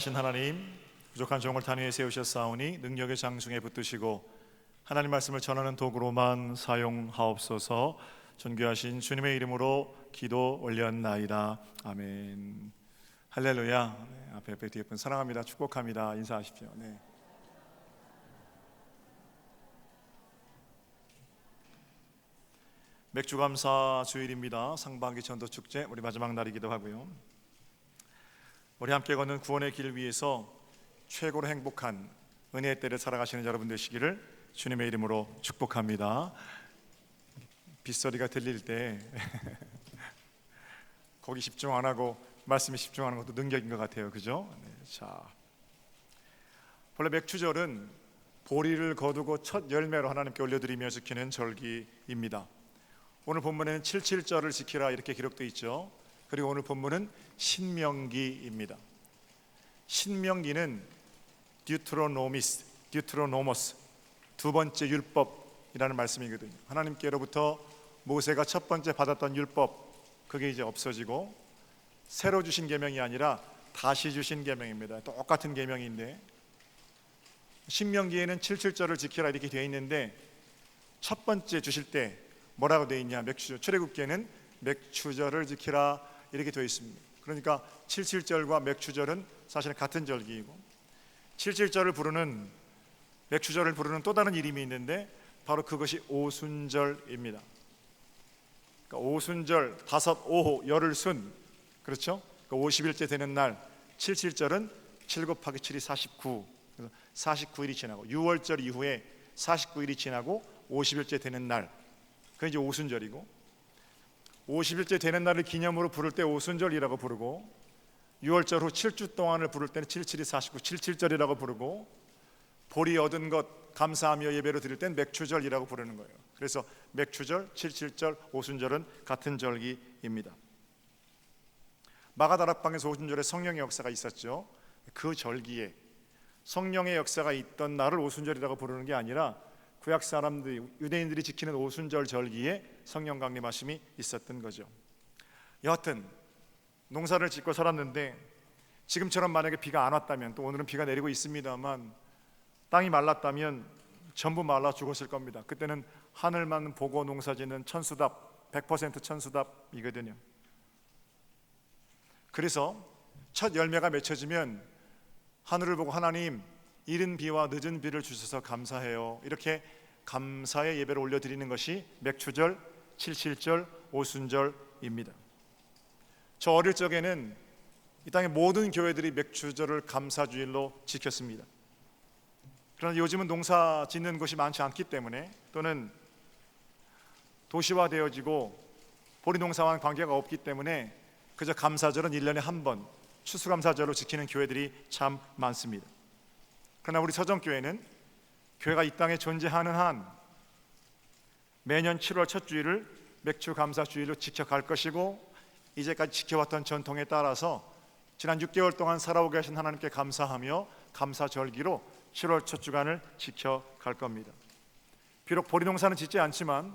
신 하나님, 부족한 종을 단위에 세우셨사오니 능력의 장중에 붙드시고 하나님 말씀을 전하는 도구로만 사용하옵소서. 존귀하신 주님의 이름으로 기도 올렸나이다. 아멘. 할렐루야. 네, 앞에 뒤에 분 사랑합니다, 축복합니다 인사하십시오. 네. 맥주감사 주일입니다. 상반기 전도축제 우리 마지막 날이기도 하고요. 우리 함께 걷는 구원의 길 위에서 최고로 행복한 은혜의 때를 살아가시는 여러분 되시기를 주님의 이름으로 축복합니다. 빗소리가 들릴 때 거기 집중 안 하고 말씀에 집중하는 것도 능력인 것 같아요. 그죠? 네, 자, 본래 맥추절은 보리를 거두고 첫 열매로 하나님께 올려드리며 지키는 절기입니다. 오늘 본문에는 77절을 지키라 이렇게 기록되어 있죠. 그리고 오늘 본문은 신명기입니다. 신명기는 듀트로노머스 두 번째 율법이라는 말씀이거든요. 하나님께로부터 모세가 첫 번째 받았던 율법, 그게 이제 없어지고 새로 주신 계명이 아니라 다시 주신 계명입니다. 똑같은 계명인데 신명기에는 77절을 지키라 이렇게 되어 있는데 첫 번째 주실 때 뭐라고 되어 있냐? 맥추절, 출애굽기에는 맥추절을 지키라 이렇게 되어 있습니다. 그러니까 77절과 맥추절은 사실은 같은 절기이고 77절을 부르는 맥추절을 부르는 또 다른 이름이 있는데 바로 그것이 오순절입니다. 그러니까 오순절, 다섯, 오호, 열흘 순, 그렇죠? 그러니까 50일째 되는 날 77절은 7 곱하기 7이 49, 그래서 49일이 지나고 6월절 이후에 49일이 지나고 50일째 되는 날, 그게 이제 오순절이고 50일째 되는 날을 기념으로 부를 때 오순절이라고 부르고 6월절 후 7주 동안을 부를 때는 77이 49, 77절이라고 부르고 보리 얻은 것 감사하며 예배로 드릴 때는 맥추절이라고 부르는 거예요. 그래서 맥추절, 77절, 오순절은 같은 절기입니다. 마가다락방에서 오순절에 성령의 역사가 있었죠. 그 절기에 성령의 역사가 있던 날을 오순절이라고 부르는 게 아니라 구약 사람들이, 유대인들이 지키는 오순절 절기에 성령 강림하심이 있었던 거죠. 여하튼 농사를 짓고 살았는데 지금처럼 만약에 비가 안 왔다면, 또 오늘은 비가 내리고 있습니다만 땅이 말랐다면 전부 말라 죽었을 겁니다. 그때는 하늘만 보고 농사짓는 천수답, 100% 천수답이거든요. 그래서 첫 열매가 맺혀지면 하늘을 보고 하나님, 이른 비와 늦은 비를 주셔서 감사해요, 이렇게 감사의 예배를 올려드리는 것이 맥추절, 77절, 오순절입니다. 저 어릴 적에는 이 땅의 모든 교회들이 맥추절을 감사주일로 지켰습니다. 그러나 요즘은 농사 짓는 곳이 많지 않기 때문에, 또는 도시화되어지고 보리농사와는 관계가 없기 때문에 그저 감사절은 1년에 한 번 추수감사절로 지키는 교회들이 참 많습니다. 그러나 우리 서정교회는 교회가 이 땅에 존재하는 한 매년 7월 첫 주일을 맥추감사주일로 지켜갈 것이고, 이제까지 지켜왔던 전통에 따라서 지난 6개월 동안 살아오게 하신 하나님께 감사하며 감사절기로 7월 첫 주간을 지켜갈 겁니다. 비록 보리농사는 짓지 않지만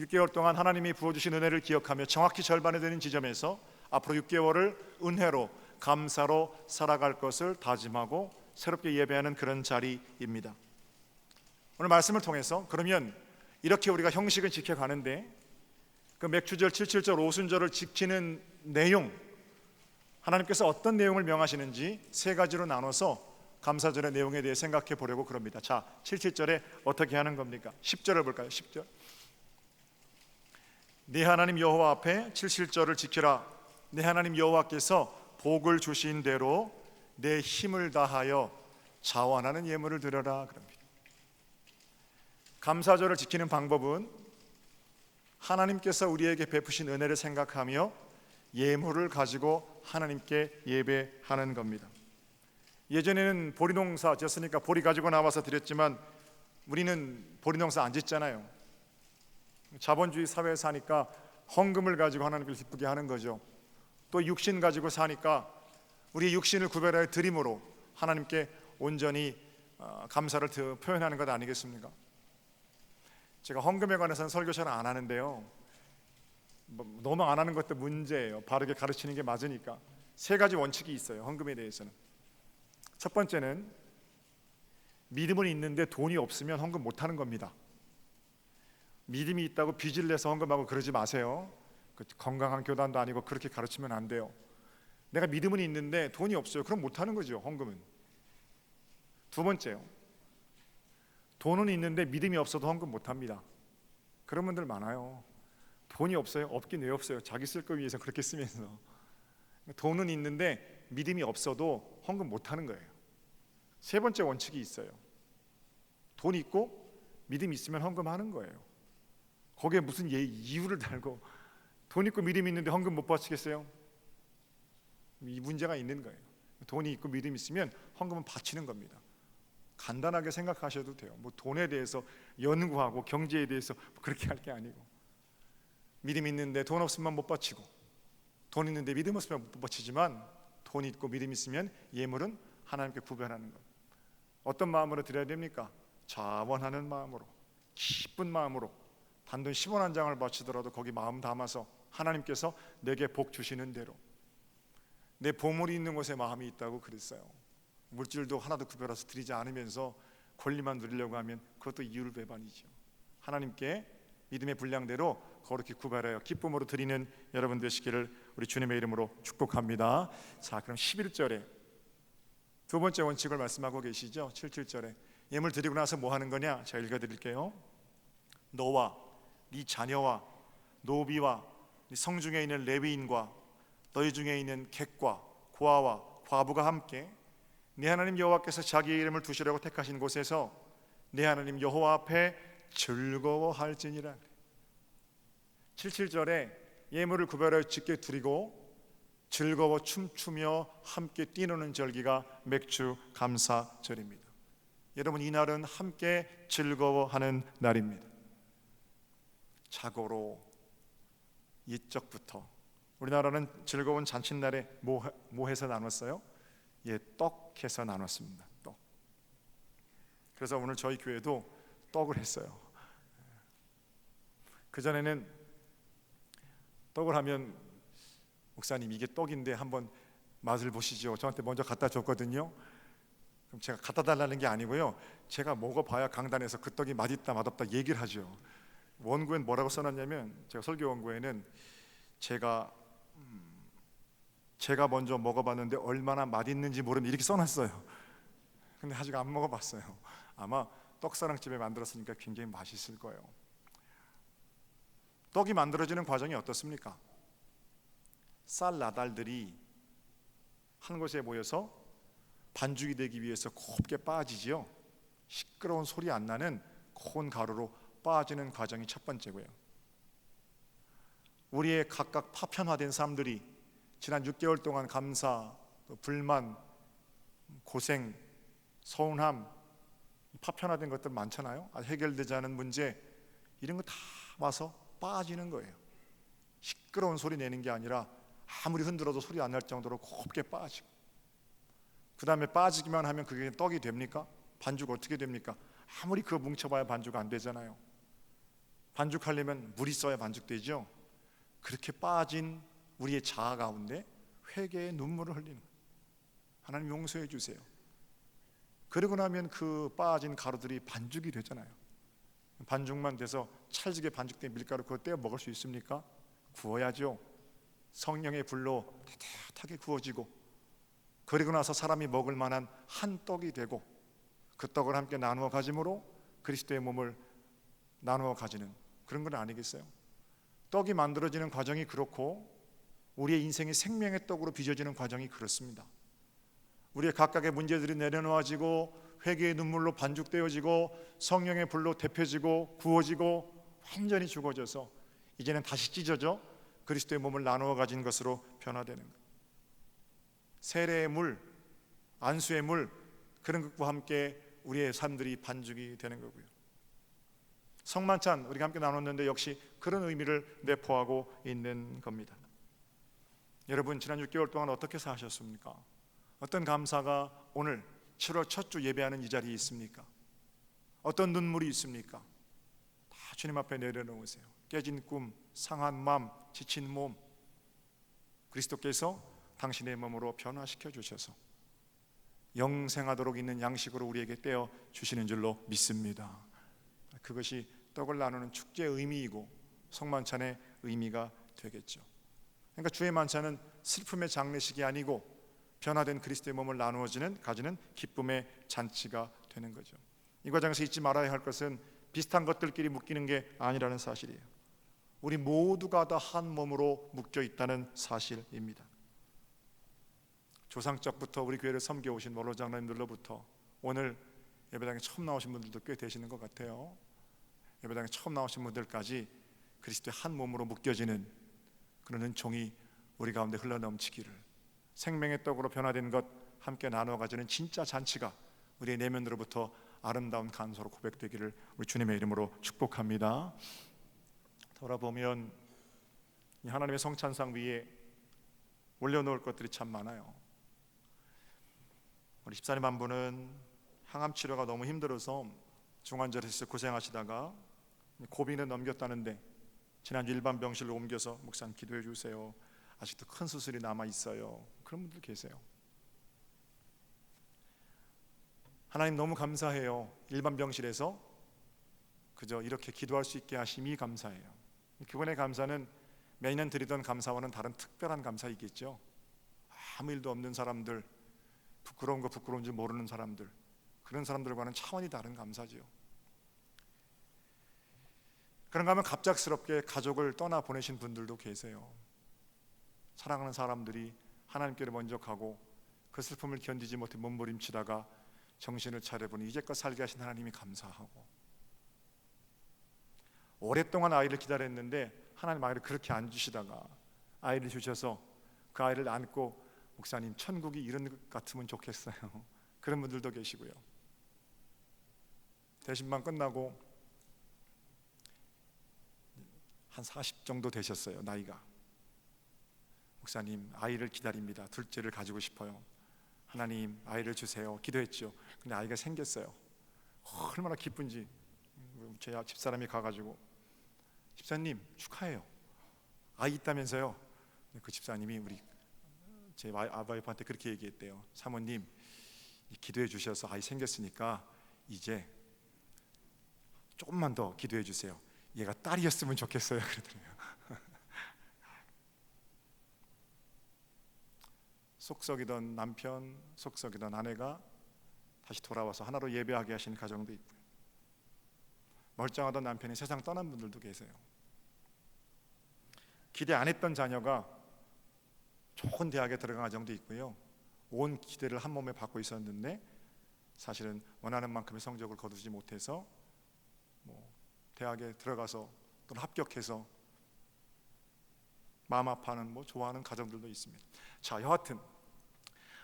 6개월 동안 하나님이 부어주신 은혜를 기억하며 정확히 절반에 되는 지점에서 앞으로 6개월을 은혜로, 감사로 살아갈 것을 다짐하고 새롭게 예배하는 그런 자리입니다. 오늘 말씀을 통해서 그러면 이렇게 우리가 형식을 지켜가는데 그 맥추절, 77절, 오순절을 지키는 내용, 하나님께서 어떤 내용을 명하시는지 세 가지로 나눠서 감사절의 내용에 대해 생각해 보려고 그럽니다. 자, 77절에 어떻게 하는 겁니까? 10절을 볼까요? 10절. 네 하나님 여호와 앞에 77절을 지키라. 네 하나님 여호와께서 복을 주신 대로 내 힘을 다하여 자원하는 예물을 드려라 그럽니다. 감사절을 지키는 방법은 하나님께서 우리에게 베푸신 은혜를 생각하며 예물을 가지고 하나님께 예배하는 겁니다. 예전에는 보리농사 지었으니까 보리 가지고 나와서 드렸지만 우리는 보리농사 안 짓잖아요. 자본주의 사회에 사니까 헌금을 가지고 하나님을 기쁘게 하는 거죠. 또 육신 가지고 사니까 우리의 육신을 구별하여 드림으로 하나님께 온전히 감사를 표현하는 것 아니겠습니까? 제가 헌금에 관해서는 설교 잘 안 하는데요, 너무 안 하는 것도 문제예요. 바르게 가르치는 게 맞으니까. 세 가지 원칙이 있어요. 헌금에 대해서는 첫 번째는 믿음은 있는데 돈이 없으면 헌금 못하는 겁니다. 믿음이 있다고 빚을 내서 헌금하고 그러지 마세요. 건강한 교단도 아니고 그렇게 가르치면 안 돼요. 내가 믿음은 있는데 돈이 없어요. 그럼 못하는 거죠, 헌금은. 두 번째요, 돈은 있는데 믿음이 없어도 헌금 못합니다. 그런 분들 많아요. 돈이 없어요? 없긴 왜 없어요? 자기 쓸 거 위해서 그렇게 쓰면서. 돈은 있는데 믿음이 없어도 헌금 못하는 거예요. 세 번째 원칙이 있어요. 돈 있고 믿음 있으면 헌금하는 거예요. 거기에 무슨 이유를 달고 돈 있고 믿음 있는데 헌금 못 바치겠어요? 이 문제가 있는 거예요. 돈이 있고 믿음 있으면 헌금은 바치는 겁니다. 간단하게 생각하셔도 돼요. 뭐 돈에 대해서 연구하고 경제에 대해서 그렇게 할 게 아니고, 믿음 있는데 돈 없으면 못 바치고, 돈 있는데 믿음 없으면 못 바치지만 돈 있고 믿음 있으면 예물은 하나님께 구별하는 것. 어떤 마음으로 드려야 됩니까? 자원하는 마음으로, 기쁜 마음으로. 단돈 10원 한 장을 바치더라도 거기 마음 담아서 하나님께서 내게 복 주시는 대로, 내 보물이 있는 곳에 마음이 있다고 그랬어요. 물질도 하나도 구별해서 드리지 않으면서 권리만 누리려고 하면 그것도 이율 배반이죠. 하나님께 믿음의 분량대로 거룩히 구별하여 기쁨으로 드리는 여러분 되시기를 우리 주님의 이름으로 축복합니다. 자, 그럼 11절에 두 번째 원칙을 말씀하고 계시죠. 77절에 예물 드리고 나서 뭐 하는 거냐? 제가 읽어드릴게요. 너와 네 자녀와 노비와 네 성중에 있는 레위인과 너희 중에 있는 객과 고아와 과부가 함께 네 하나님 여호와께서 자기의 이름을 두시려고 택하신 곳에서 네 하나님 여호와 앞에 즐거워할지니라. 77절에 예물을 구별하여 직게 드리고 즐거워 춤추며 함께 뛰노는 절기가 맥주 감사절입니다. 여러분, 이날은 함께 즐거워하는 날입니다. 자고로 옛적부터 우리나라는 즐거운 잔칫날에 뭐 해서 나눴어요? 떡해서 나눴습니다. 떡. 그래서 오늘 저희 교회도 떡을 했어요. 그전에는 떡을 하면 목사님 이게 떡인데 한번 맛을 보시죠. 저한테 먼저 갖다 줬거든요. 그럼 제가 갖다 달라는 게 아니고요, 제가 먹어봐야 강단에서 그 떡이 맛있다 맛없다 얘기를 하죠. 원고엔 뭐라고 써놨냐면, 제가 설교 원고에는 제가 먼저 먹어봤는데 얼마나 맛있는지 모르는 이렇게 써놨어요. 근데 아직 안 먹어봤어요. 아마 떡사랑집에 만들었으니까 굉장히 맛있을 거예요. 떡이 만들어지는 과정이 어떻습니까? 쌀 나달들이 한 곳에 모여서 반죽이 되기 위해서 곱게 빠지지요. 시끄러운 소리 안 나는 고운 가루로 빠지는 과정이 첫 번째고요. 우리의 각각 파편화된 삶들이 지난 6개월 동안 감사, 불만, 고생, 서운함, 파편화된 것들 많잖아요. 해결되지 않은 문제, 이런 거 다 와서 빠지는 거예요. 시끄러운 소리 내는 게 아니라 아무리 흔들어도 소리 안 날 정도로 곱게 빠지고, 그 다음에 빠지기만 하면 그게 떡이 됩니까? 반죽 어떻게 됩니까? 아무리 그거 뭉쳐봐야 반죽 안 되잖아요. 반죽하려면 물이 써야 반죽되죠. 그렇게 빠진 우리의 자아 가운데 회개의 눈물을 흘리는 거예요. 하나님 용서해 주세요. 그러고 나면 그 빠진 가루들이 반죽이 되잖아요. 반죽만 돼서 찰지게 반죽된 밀가루 그거 떼어 먹을 수 있습니까? 구워야죠. 성령의 불로 따뜻하게 구워지고, 그리고 나서 사람이 먹을 만한 한 떡이 되고, 그 떡을 함께 나누어 가짐으로 그리스도의 몸을 나누어 가지는 그런 건 아니겠어요? 떡이 만들어지는 과정이 그렇고, 우리의 인생의 생명의 떡으로 빚어지는 과정이 그렇습니다. 우리의 각각의 문제들이 내려놓아지고 회개의 눈물로 반죽되어지고 성령의 불로 데펴지고 구워지고 완전히 죽어져서 이제는 다시 찢어져 그리스도의 몸을 나누어 가진 것으로 변화되는 것. 세례의 물, 안수의 물, 그런 것과 함께 우리의 삶들이 반죽이 되는 거고요. 성만찬 우리가 함께 나눴는데 역시 그런 의미를 내포하고 있는 겁니다. 여러분, 지난 6개월 동안 어떻게 사셨습니까? 어떤 감사가 오늘 7월 첫 주 예배하는 이 자리에 있습니까? 어떤 눈물이 있습니까? 다 주님 앞에 내려놓으세요. 깨진 꿈, 상한 마음, 지친 몸, 그리스도께서 당신의 몸으로 변화시켜 주셔서 영생하도록 있는 양식으로 우리에게 떼어 주시는 줄로 믿습니다. 그것이 떡을 나누는 축제의 의미이고 성만찬의 의미가 되겠죠. 그러니까 주의 만찬은 슬픔의 장례식이 아니고 변화된 그리스도의 몸을 나누어지는 가지는 기쁨의 잔치가 되는 거죠. 이 과정에서 잊지 말아야 할 것은 비슷한 것들끼리 묶이는 게 아니라는 사실이에요. 우리 모두가 다 한 몸으로 묶여 있다는 사실입니다. 조상적부터 우리 교회를 섬겨오신 원로 장로님들로부터 오늘 예배당에 처음 나오신 분들도 꽤 되시는 것 같아요. 예배당에 처음 나오신 분들까지 그리스도의 한 몸으로 묶여지는 그런 은총이 우리 가운데 흘러넘치기를, 생명의 떡으로 변화된 것 함께 나누어 가지는 진짜 잔치가 우리의 내면으로부터 아름다운 간소로 고백되기를 우리 주님의 이름으로 축복합니다. 돌아보면 이 하나님의 성찬상 위에 올려놓을 것들이 참 많아요. 우리 집사님 한 분은 항암 치료가 너무 힘들어서 중환자실에서 고생하시다가 고비는 넘겼다는데 지난주 일반 병실로 옮겨서 목사님 기도해 주세요, 아직도 큰 수술이 남아 있어요, 그런 분들 계세요. 하나님 너무 감사해요. 일반 병실에서 그저 이렇게 기도할 수 있게 하심이 감사해요. 그분의 감사는 매년 드리던 감사와는 다른 특별한 감사이겠죠. 아무 일도 없는 사람들, 부끄러운 거 부끄러운 줄 모르는 사람들, 그런 사람들과는 차원이 다른 감사지요. 그런가 하면 갑작스럽게 가족을 떠나 보내신 분들도 계세요. 사랑하는 사람들이 하나님께로 먼저 가고 그 슬픔을 견디지 못해 몸부림치다가 정신을 차려보니 이제껏 살게 하신 하나님이 감사하고, 오랫동안 아이를 기다렸는데 하나님 아이를 그렇게 안 주시다가 아이를 주셔서 그 아이를 안고 목사님 천국이 이런 것 같으면 좋겠어요, 그런 분들도 계시고요. 대신방 끝나고 한 40 정도 되셨어요, 나이가. 목사님 아이를 기다립니다, 둘째를 가지고 싶어요, 하나님 아이를 주세요, 기도했죠. 근데 아이가 생겼어요. 얼마나 기쁜지 제 집사람이 가가지고 집사님 축하해요, 아이 있다면서요. 그 집사님이 우리 제 아바이프한테 그렇게 얘기했대요. 사모님 기도해 주셔서 아이 생겼으니까 이제 조금만 더 기도해 주세요, 얘가 딸이었으면 좋겠어요, 그러더래요. 속썩이던 남편, 속썩이던 아내가 다시 돌아와서 하나로 예배하게 하신 가정도 있고요. 멀쩡하던 남편이 세상 떠난 분들도 계세요. 기대 안 했던 자녀가 좋은 대학에 들어간 가정도 있고요. 온 기대를 한 몸에 받고 있었는데 사실은 원하는 만큼의 성적을 거두지 못해서 대학에 들어가서 또는 합격해서 마음 아파하는 좋아하는 가정들도 있습니다. 자, 여하튼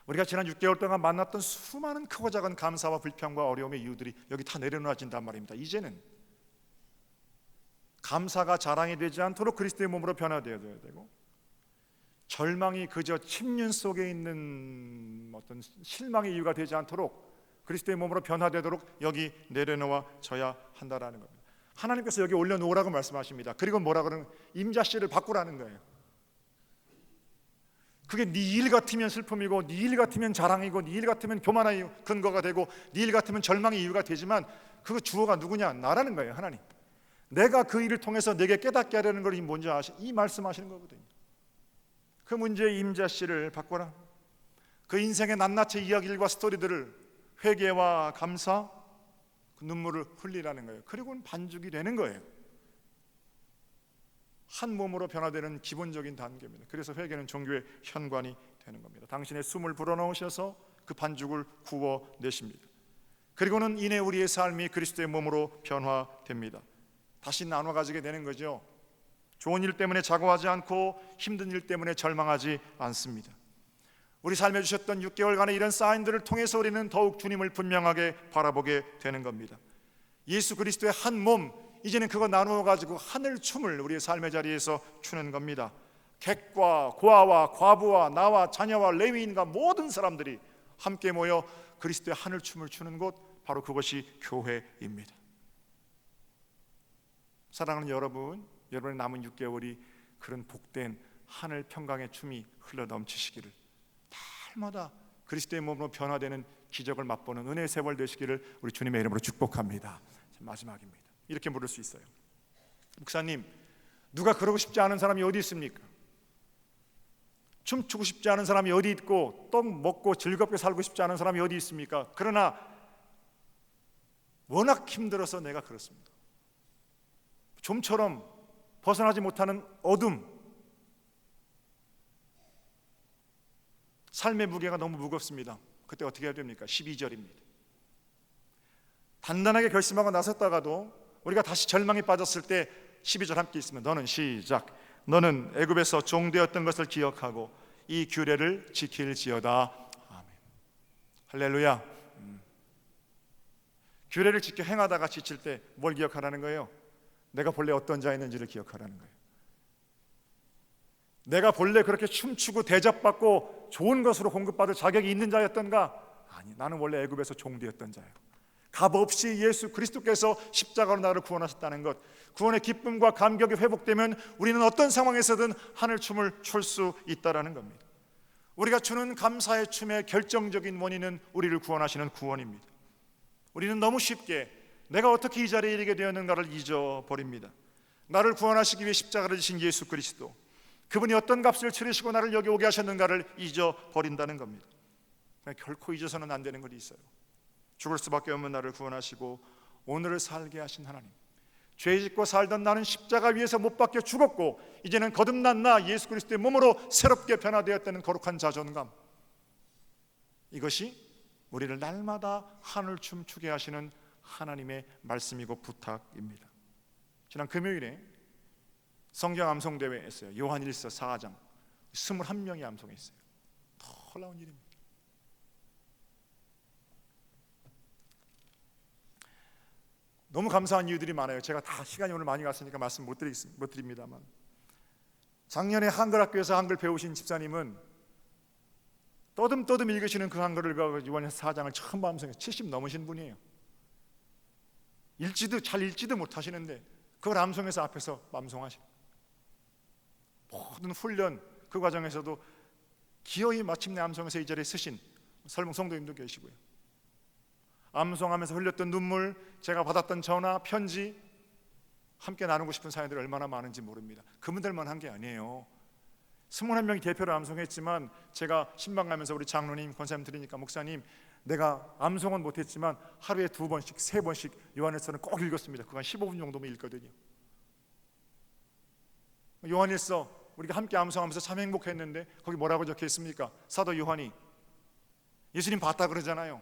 우리가 지난 6개월 동안 만났던 수많은 크고 작은 감사와 불평과 어려움의 이유들이 여기 다 내려놓아진단 말입니다. 이제는 감사가 자랑이 되지 않도록 그리스도의 몸으로 변화되어야 되고, 절망이 그저 침륜 속에 있는 어떤 실망의 이유가 되지 않도록 그리스도의 몸으로 변화되도록 여기 내려놓아져야 한다라는 겁니다. 하나님께서 여기 올려놓으라고 말씀하십니다. 그리고 뭐라 그러는, 임자씨를 바꾸라는 거예요. 그게 네 일 같으면 슬픔이고, 네 일 같으면 자랑이고, 네 일 같으면 교만의 근거가 되고, 네 일 같으면 절망의 이유가 되지만 그 주어가 누구냐? 나라는 거예요. 하나님. 내가 그 일을 통해서 내게 깨닫게 하려는 걸 뭔지 이 말씀하시는 거거든요. 그 문제의 임자씨를 바꿔라. 그 인생의 낱낱의 이야기들과 스토리들을 회개와 감사, 그 눈물을 흘리라는 거예요. 그리고는 반죽이 되는 거예요. 한 몸으로 변화되는 기본적인 단계입니다. 그래서 회개는 종교의 현관이 되는 겁니다. 당신의 숨을 불어넣으셔서 그 반죽을 구워내십니다. 그리고는 이내 우리의 삶이 그리스도의 몸으로 변화됩니다. 다시 나눠 가지게 되는 거죠. 좋은 일 때문에 자고하지 않고 힘든 일 때문에 절망하지 않습니다. 우리 삶에 주셨던 6개월간의 이런 사인들을 통해서 우리는 더욱 주님을 분명하게 바라보게 되는 겁니다. 예수 그리스도의 한 몸, 이제는 그거 나누어 가지고 하늘 춤을 우리의 삶의 자리에서 추는 겁니다. 객과 고아와 과부와 나와 자녀와 레위인과 모든 사람들이 함께 모여 그리스도의 하늘 춤을 추는 곳, 바로 그것이 교회입니다. 사랑하는 여러분, 여러분의 남은 6개월이 그런 복된 하늘 평강의 춤이 흘러 넘치시기를, 날마다 그리스도의 몸으로 변화되는 기적을 맛보는 은혜의 세월 되시기를 우리 주님의 이름으로 축복합니다. 마지막입니다. 이렇게 물을 수 있어요. 목사님, 누가 그러고 싶지 않은 사람이 어디 있습니까? 춤추고 싶지 않은 사람이 어디 있고, 떡 먹고 즐겁게 살고 싶지 않은 사람이 어디 있습니까? 그러나 워낙 힘들어서 내가 그렇습니다. 좀처럼 벗어나지 못하는 어둠, 삶의 무게가 너무 무겁습니다. 그때 어떻게 해야 됩니까? 12절입니다. 단단하게 결심하고 나섰다가도 우리가 다시 절망에 빠졌을 때 12절 함께 있으면 너는 시작. 너는 애굽에서 종되었던 것을 기억하고 이 규례를 지킬지어다. 아멘. 할렐루야. 규례를 지켜 행하다가 지칠 때 뭘 기억하라는 거예요? 내가 본래 어떤 자였는지를 기억하라는 거예요. 내가 본래 그렇게 춤추고 대접받고 좋은 것으로 공급받을 자격이 있는 자였던가? 아니, 나는 원래 애굽에서 종되었던 자예요. 값없이 예수 그리스도께서 십자가로 나를 구원하셨다는 것, 구원의 기쁨과 감격이 회복되면 우리는 어떤 상황에서든 하늘춤을 출 수 있다는 겁니다. 우리가 추는 감사의 춤의 결정적인 원인은 우리를 구원하시는 구원입니다. 우리는 너무 쉽게 내가 어떻게 이 자리에 이르게 되었는가를 잊어버립니다. 나를 구원하시기 위해 십자가를 지신 예수 그리스도, 그분이 어떤 값을 치르시고 나를 여기 오게 하셨는가를 잊어버린다는 겁니다. 결코 잊어서는 안 되는 것이 있어요. 죽을 수밖에 없는 나를 구원하시고 오늘을 살게 하신 하나님, 죄 짓고 살던 나는 십자가 위에서 못 박혀 죽었고 이제는 거듭난 나 예수 그리스도의 몸으로 새롭게 변화되었다는 거룩한 자존감, 이것이 우리를 날마다 하늘 춤추게 하시는 하나님의 말씀이고 부탁입니다. 지난 금요일에 성경 암송대회 했어요. 요한일서 4장 21명이 암송했어요. 놀라운 일입니다. 너무 감사한 이유들이 많아요. 제가 다 시간이 오늘 많이 갔으니까 말씀 못 드립니다만, 작년에 한글학교에서 한글 배우신 집사님은 떠듬떠듬 읽으시는 그 한글을 배워 요한일서 4장을 처음 암송해서 70 넘으신 분이에요. 잘 읽지도 못하시는데 그걸 암송해서 앞에서 암송하시고, 모든 훈련 그 과정에서도 기어이 마침내 암송해서 이 자리에 서신 설문 성도님도 계시고요. 암송하면서 흘렸던 눈물, 제가 받았던 전화, 편지, 함께 나누고 싶은 사연들이 얼마나 많은지 모릅니다. 그분들만 한 게 아니에요. 21명이 대표로 암송했지만 제가 신방가면서 우리 장로님, 권사님 드리니까 목사님, 내가 암송은 못했지만 하루에 2번씩 3번씩 요한일서는 꼭 읽었습니다. 그건 15분 정도면 읽거든요. 요한일서 우리가 함께 암송하면서 참 행복했는데 거기 뭐라고 적혀 있습니까? 사도 요한이 예수님 봤다 그러잖아요.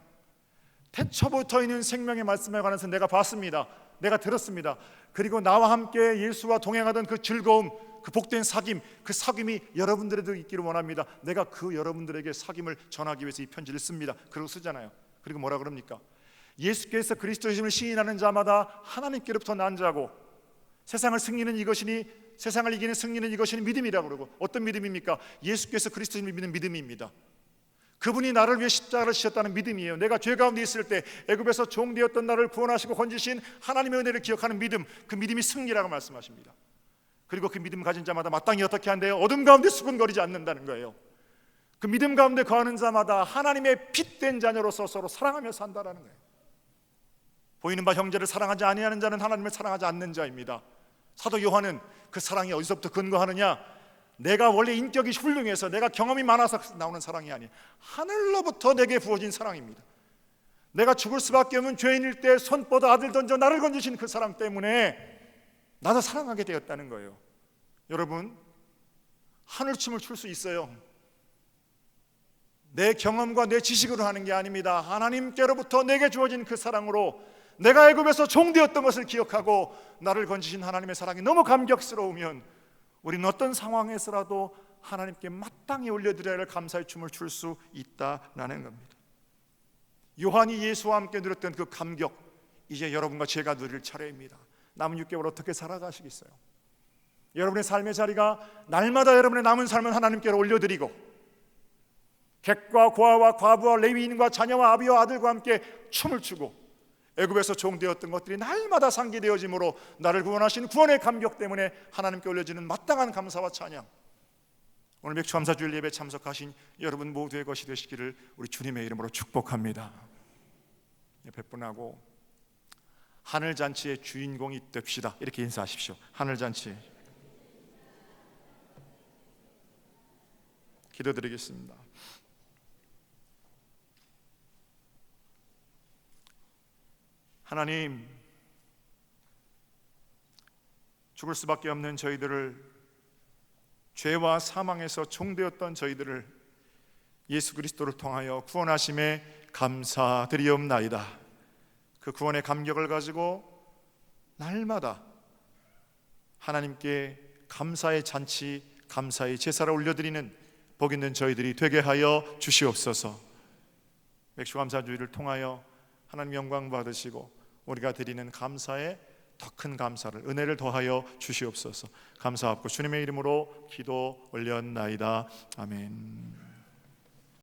태초부터 있는 생명의 말씀에 관해서 내가 봤습니다. 내가 들었습니다. 그리고 나와 함께 예수와 동행하던 그 즐거움, 그 복된 사귐, 그 사귐이 여러분들에도 있기를 원합니다. 내가 그 여러분들에게 사귐을 전하기 위해서 이 편지를 씁니다. 그러고 쓰잖아요. 그리고 뭐라 그럽니까? 예수께서 그리스도이심을 시인하는 자마다 하나님께로부터 난 자고 세상을 승리는 이것이니, 세상을 이기는 승리는 이것이니 믿음이라고 그러고, 어떤 믿음입니까? 예수께서 그리스도님을 믿는 믿음입니다. 그분이 나를 위해 십자가를 지셨다는 믿음이에요. 내가 죄 가운데 있을 때 애굽에서 종되었던 나를 구원하시고 건지신 하나님의 은혜를 기억하는 믿음, 그 믿음이 승리라고 말씀하십니다. 그리고 그 믿음 가진 자마다 마땅히 어떻게 한대요? 어둠 가운데 수군거리지 않는다는 거예요. 그 믿음 가운데 거하는 자마다 하나님의 핏된 자녀로서 서로 사랑하며 산다라는 거예요. 보이는 바 형제를 사랑하지 아니하는 자는 하나님을 사랑하지 않는 자입니다. 사도 요한은 그 사랑이 어디서부터 근거하느냐? 내가 원래 인격이 훌륭해서 내가 경험이 많아서 나오는 사랑이 아니에요. 하늘로부터 내게 부어진 사랑입니다. 내가 죽을 수밖에 없는 죄인일 때 손 뻗어 아들 던져 나를 건지신 그 사랑 때문에 나도 사랑하게 되었다는 거예요. 여러분, 하늘춤을 출 수 있어요. 내 경험과 내 지식으로 하는 게 아닙니다. 하나님께로부터 내게 주어진 그 사랑으로 내가 애굽에서 종되었던 것을 기억하고 나를 건지신 하나님의 사랑이 너무 감격스러우면 우리는 어떤 상황에서라도 하나님께 마땅히 올려드려야 할 감사의 춤을 출 수 있다는 겁니다. 요한이 예수와 함께 누렸던 그 감격, 이제 여러분과 제가 누릴 차례입니다. 남은 6개월 어떻게 살아가시겠어요? 여러분의 삶의 자리가 날마다 여러분의 남은 삶을 하나님께로 올려드리고, 객과 고아와 과부와 레위인과 자녀와 아비와 아들과 함께 춤을 추고, 애굽에서 종되었던 것들이 날마다 상기되어짐으로 나를 구원하신 구원의 감격 때문에 하나님께 올려지는 마땅한 감사와 찬양, 오늘 맥주감사주일 예배 참석하신 여러분 모두의 것이 되시기를 우리 주님의 이름으로 축복합니다. 베푼하고 하늘잔치의 주인공이 됩시다. 이렇게 인사하십시오. 하늘잔치. 기도드리겠습니다. 하나님, 죽을 수밖에 없는 저희들을, 죄와 사망에서 종되었던 저희들을 예수 그리스도를 통하여 구원하심에 감사드리옵나이다. 그 구원의 감격을 가지고 날마다 하나님께 감사의 잔치, 감사의 제사를 올려드리는 복 있는 저희들이 되게 하여 주시옵소서. 맥주감사주의를 통하여 하나님 영광 받으시고 우리가 드리는 감사에 더 큰 감사를, 은혜를 더하여 주시옵소서. 감사하고 주님의 이름으로 기도 올렸나이다. 아멘.